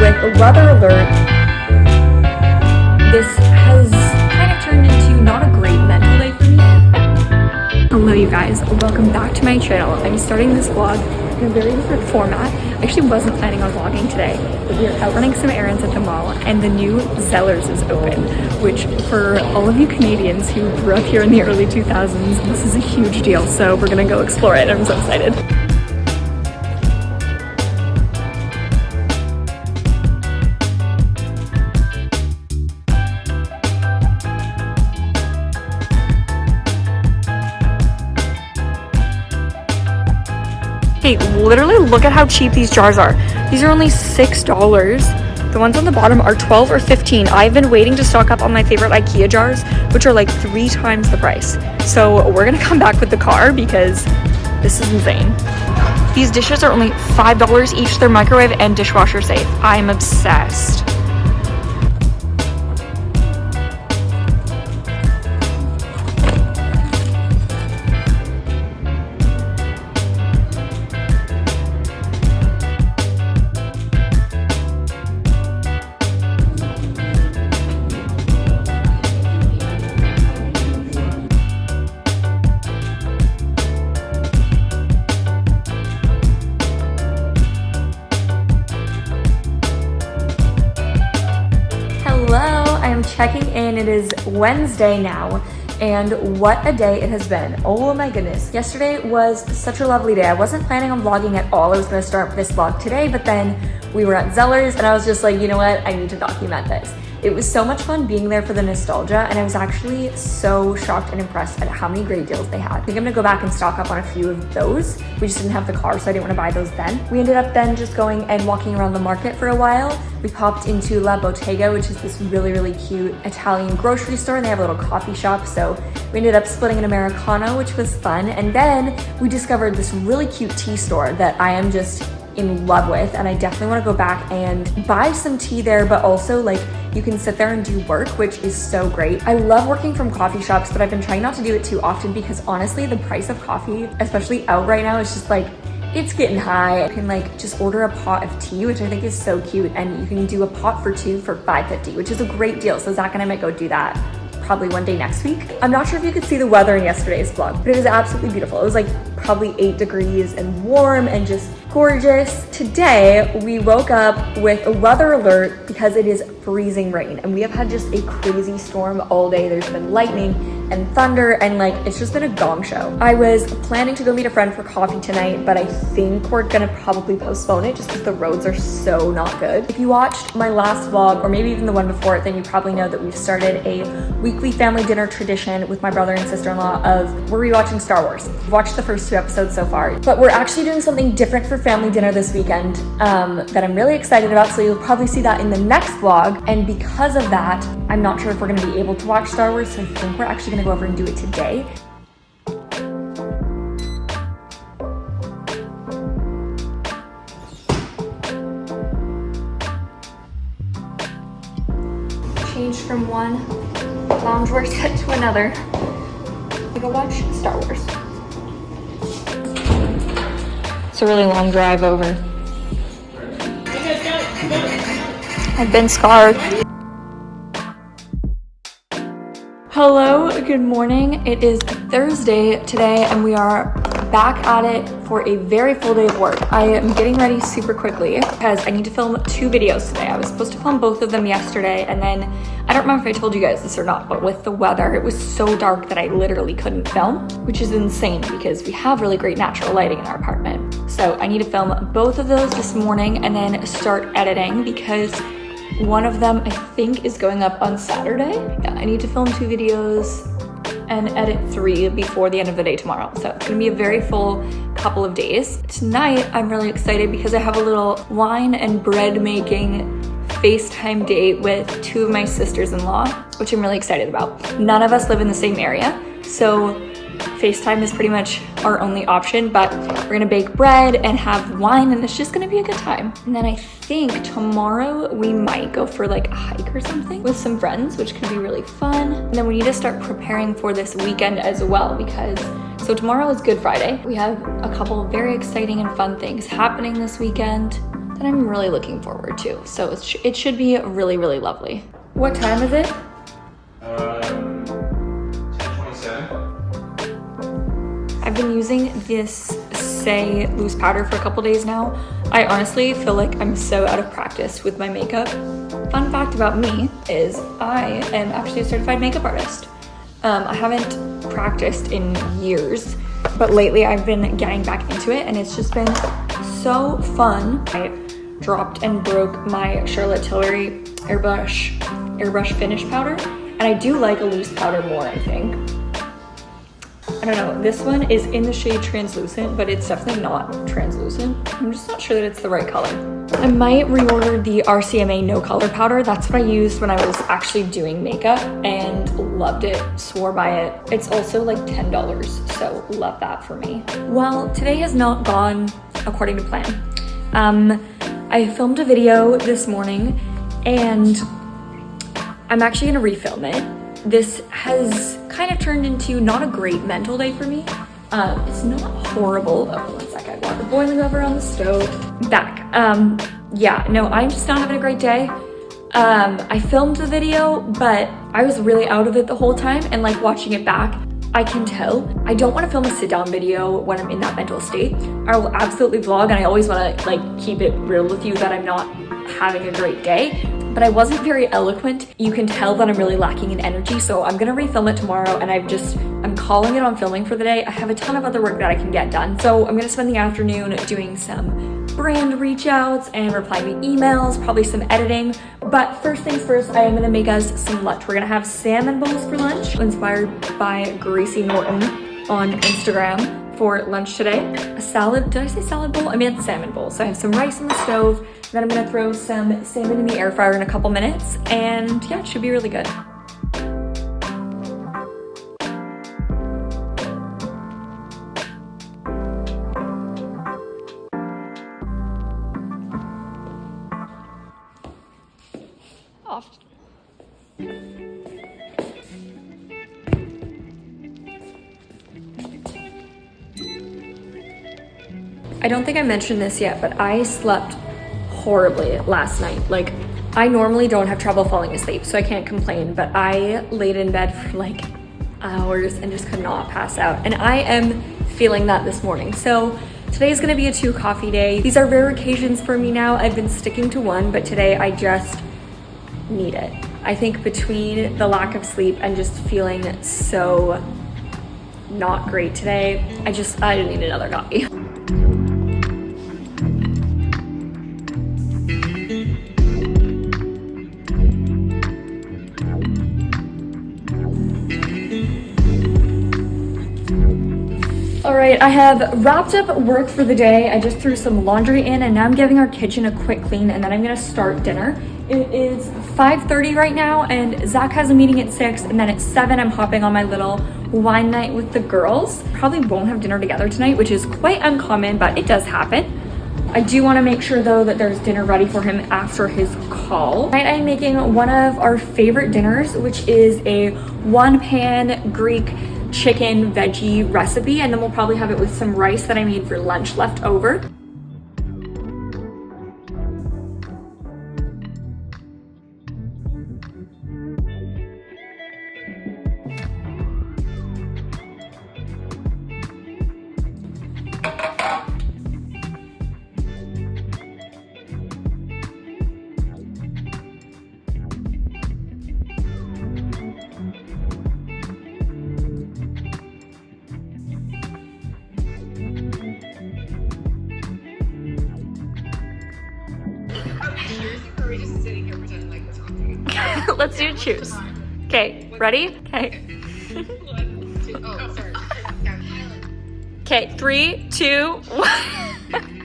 with a weather alert. This has kind of turned into not a great mental day for me. Hello you guys, welcome back to my channel. I'm starting this vlog in a very different format. I actually wasn't planning on vlogging today, but we are out running some errands at the mall and the new Zellers is open, which for all of you Canadians who grew up here in the early 2000s, this is a huge deal. So we're gonna go explore it. I'm so excited. Hey, literally look at how cheap these jars are. These are only $6. The ones on the bottom are 12 or 15. I've been waiting to stock up on my favorite IKEA jars, which are like 3 times the price. So we're gonna come back with the car because this is insane. These dishes are only $5 each. They're microwave and dishwasher safe. I'm obsessed. Checking in, it is Wednesday now, and what a day it has been. Oh my goodness. Yesterday was such a lovely day. I wasn't planning on vlogging at all. I was gonna start this vlog today, but then we were at Zellers and I was just like, you know what? I need to document this. It was so much fun being there for the nostalgia, and I was actually so shocked and impressed at how many great deals they had. I think I'm gonna go back and stock up on a few of those. We just didn't have the car, so I didn't want to buy those then. We ended up then just going and walking around the market for a while. We popped into La Bottega, which is this really, really cute Italian grocery store, and they have a little coffee shop, so we ended up splitting an Americano, which was fun. And then we discovered this really cute tea store that I am just in love with, and I definitely want to go back and buy some tea there, but also like you can sit there and do work, which is so great. I love working from coffee shops, but I've been trying not to do it too often because honestly the price of coffee, especially out right now, is just like, it's getting high. I can like just order a pot of tea, which I think is so cute, and you can do a pot for 2 for $5.50, which is a great deal. So Zach and I might go do that probably one day next week. I'm not sure if you could see the weather in yesterday's vlog, but it was absolutely beautiful. It was like probably 8 degrees and warm and just gorgeous. Today, we woke up with a weather alert because it is freezing rain, and we have had just a crazy storm all day. There's been lightning and thunder, and like it's just been a gong show. I was planning to go meet a friend for coffee tonight, but I think we're gonna probably postpone it just because the roads are so not good. If you watched my last vlog, or maybe even the one before it, then you probably know that we've started a weekly family dinner tradition with my brother and sister-in-law of we're rewatching Star Wars. We've watched the first 2 episodes so far, but we're actually doing something different for family dinner this weekend that I'm really excited about, so you'll probably see that in the next vlog. And because of that, I'm not sure if we're gonna be able to watch Star Wars, so I think we're actually gonna go over and do it today. Changed from one loungewear set to another. We go watch Star Wars. It's a really long drive over. I've been scarred. Hello, good morning. It is Thursday today, and we are back at it for a very full day of work. I am getting ready super quickly because I need to film 2 videos today. I was supposed to film both of them yesterday, and then I don't remember if I told you guys this or not, but with the weather, it was so dark that I literally couldn't film, which is insane because we have really great natural lighting in our apartment. So I need to film both of those this morning and then start editing because one of them I think is going up on Saturday. Yeah, I need to film 2 videos and edit 3 before the end of the day tomorrow. So it's gonna be a very full couple of days. Tonight, I'm really excited because I have a little wine and bread making FaceTime date with 2 of my sisters-in-law, which I'm really excited about. None of us live in the same area, so FaceTime is pretty much our only option, but we're gonna bake bread and have wine, and it's just gonna be a good time. And then I think tomorrow we might go for like a hike or something with some friends, which could be really fun. And then we need to start preparing for this weekend as well, because so tomorrow is Good Friday. We have a couple of very exciting and fun things happening this weekend. that I'm really looking forward to. So it should be really, really lovely. What time is it? 10:27. I've been using this Say loose powder for a couple days now. I honestly feel like I'm so out of practice with my makeup. Fun fact about me is I am actually a certified makeup artist. I haven't practiced in years, but lately I've been getting back into it and it's just been so fun. I dropped and broke my Charlotte Tilbury airbrush finish powder, and I do like a loose powder more, I think. I don't know, this one is in the shade translucent, but it's definitely not translucent. I'm just not sure that it's the right color. I might reorder the RCMA no color powder. That's what I used when I was actually doing makeup and loved it, swore by it. It's also like $10, so love that for me. Well, today has not gone according to plan. I filmed a video this morning and I'm actually gonna refilm it. This has kind of turned into not a great mental day for me. It's not horrible. Oh, one sec, I have water boiling over on the stove. Back. Yeah, no, I'm just not having a great day. I filmed the video, but I was really out of it the whole time, and like watching it back, I can tell. I don't want to film a sit down video when I'm in that mental state. I will absolutely vlog, and I always want to like keep it real with you that I'm not having a great day. But I wasn't very eloquent. You can tell that I'm really lacking in energy, so I'm gonna refilm it tomorrow, and I'm calling it on filming for the day. I have a ton of other work that I can get done, so I'm gonna spend the afternoon doing some brand reach outs and replying to emails, probably some editing. But first things first, I am gonna make us some lunch. We're gonna have salmon bowls for lunch, inspired by Gracie Norton on Instagram for lunch today. A salad, did I say salad bowl? I meant salmon bowl. So I have some rice on the stove, then I'm gonna throw some salmon in the air fryer in a couple minutes, and yeah, it should be really good. Off. I don't think I mentioned this yet, but I slept horribly last night. Like, I normally don't have trouble falling asleep, so I can't complain, but I laid in bed for like hours and just could not pass out. And I am feeling that this morning. So today is gonna be a 2 coffee day. These are rare occasions for me now. I've been sticking to 1, but today I just need it. I think between the lack of sleep and just feeling so not great today, I just need another coffee. All right, I have wrapped up work for the day. I just threw some laundry in and now I'm giving our kitchen a quick clean and then I'm gonna start dinner. It is 5:30 right now and Zach has a meeting at 6 and then at 7 I'm hopping on my little wine night with the girls. Probably won't have dinner together tonight, which is quite uncommon, but it does happen. I do wanna make sure though that there's dinner ready for him after his call. Tonight I'm making one of our favorite dinners, which is a 1-pan Greek chicken veggie recipe, and then we'll probably have it with some rice that I made for lunch left over. Let's do choose. Okay, ready? Okay. 1, 2, oh, sorry. Okay, 3, 2, 1.